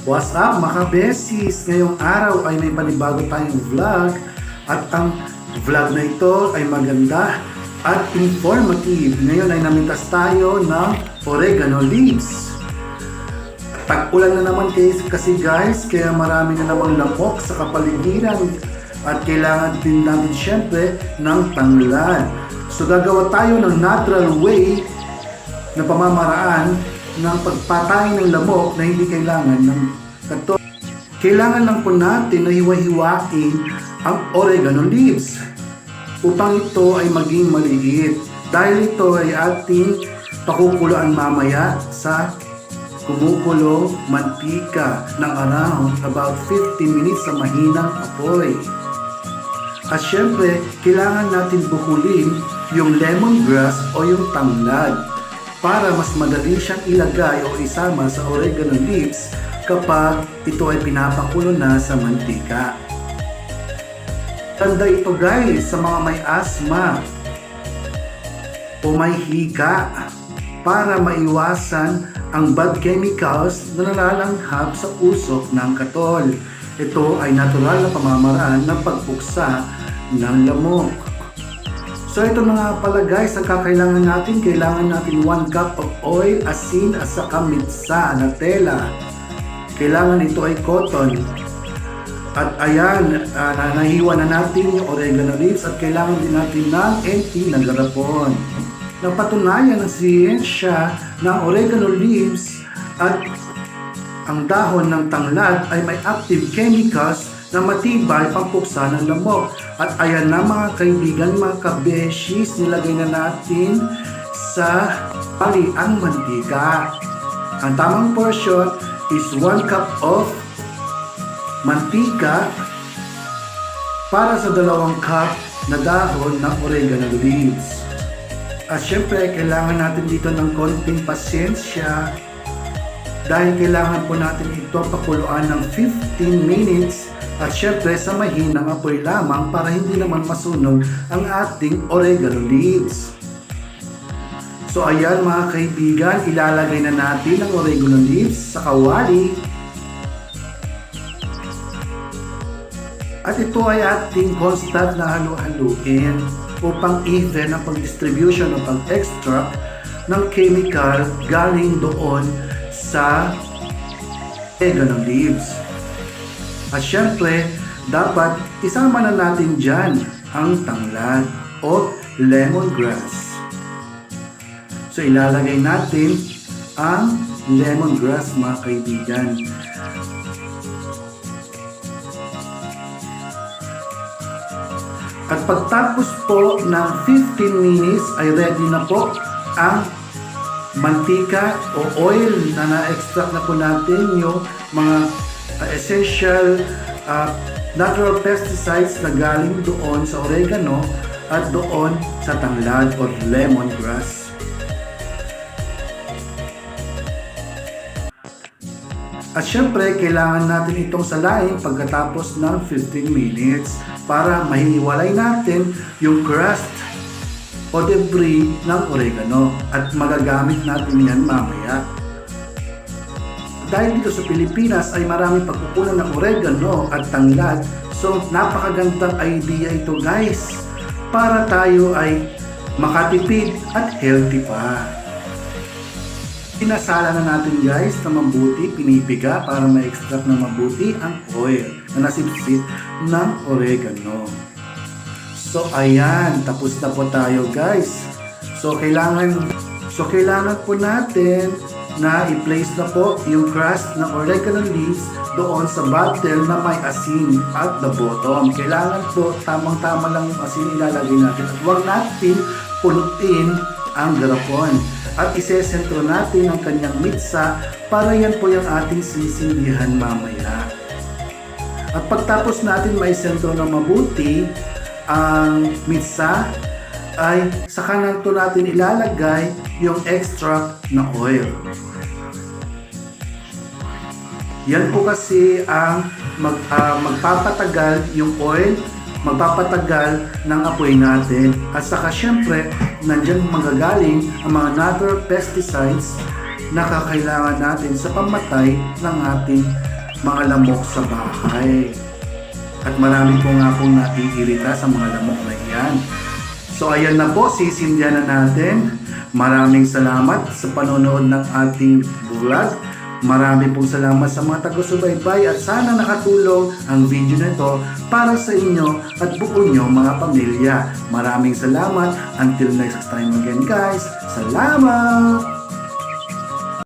What's up mga besis? Ngayong araw ay may panibago tayong vlog at ang vlog na ito ay maganda at informative. Ngayon ay namintas tayo ng oregano leaves. Tag-ulan na naman kasi guys, kaya marami na namang lamok sa kapaligiran at kailangan din natin syempre ng tanglad. So gagawa tayo ng natural way na pamamaraan ng pagpatay ng lamok na hindi kailangan ng kato. Kailangan lang po natin na hiwa-hiwain ang oregano leaves upang ito ay maging maliit. Dahil ito ay ating pakukuluan mamaya sa kumukulong mantika ng around about 15 minutes sa mahinang apoy. At syempre, kailangan natin bukulin yung lemongrass o yung tanglad para mas madali siyang ilagay o isama sa oregano leaves kapag ito ay pinapakulo na sa mantika. Tanda ito guys sa mga may asthma o may hika para maiwasan ang bad chemicals na nalalanghap sa usok ng katol. Ito ay natural na pamamaraan ng pagbuksa ng lamok. So ito na nga pala guys, ang kailangan natin 1 cup of oil, asin at saka mitsa na tela. Kailangan ito ay cotton. At ayan, nahiwa na natin yung oregano leaves at kailangan din natin ng empty na garapon. Napatunayan ng siyensya ng oregano leaves at ang dahon ng tanglad ay may active chemicals na matibay pampuksa ng lamok. At ayan na mga kaibigan, mga kabeshis, nilagay na natin sa pali ang mantika. Ang tamang portion is 1 cup of mantika para sa 2 cup na dahon ng oregano leaves. At syempre, kailangan natin dito ng konting pasensya dahil kailangan po natin ito pakuluan ng 15 minutes at syempre sa mahinang apoy lamang para hindi naman masunog ang ating oregano leaves. So ayan mga kaibigan, ilalagay na natin ang oregano leaves sa kawali. At ito ay ating constant na halu-haluin upang even ang pag-distribution o pag-extract ng chemical galing doon sa oregano leaves. At syempre, dapat isama na natin dyan ang tanglad o lemongrass. So ilalagay natin ang lemongrass mga kaibigan. At pagtapos po ng 15 minutes ay ready na po ang mantika o oil na na-extract na po natin yung mga essential natural pesticides na galing doon sa oregano at doon sa tanglad o lemongrass. At syempre, kailangan natin itong salain pagkatapos ng 15 minutes para mahiwalay natin yung crust o debris ng oregano at magagamit natin yan mamaya. Dahil dito sa Pilipinas ay maraming pagkukunan ng oregano at tanglad, so napakagandang idea ito guys para tayo ay makatipid at healthy pa. Pinasala na natin guys na mabuti, pinipiga para ma-extract na mabuti ang oil na nasipsip ng oregano. So ayan, tapos na po tayo guys. So kailangan po natin na i-place na po yung crust ng oregano leaves doon sa bottle na may asin at the bottom. Kailangan po tamang-tama lang yung asin ilalagay natin at huwag natin punutin ang garapon. At isesentro natin ang kanyang mitsa para yan po yung ating sisindihan mamaya. At pagtapos natin may sentro na mabuti ang mitsa, ay saka na ito natin ilalagay yung extract na oil. Yan po kasi ang magpapatagal yung oil, magpapatagal ng apoy natin. At saka syempre, nandyan magagaling ang mga natural pesticides na kakailangan natin sa pamatay ng ating mga lamok sa bahay. At marami po nga pong naiirita sa mga lamok na iyan. So ayan na po, sisindihan na natin. Maraming salamat sa panonood ng ating vlog. Marami pong salamat sa mga taga-subaybay at sana nakatulong ang video na ito para sa inyo at buo nyo mga pamilya. Maraming salamat. Until next time again guys. Salamat!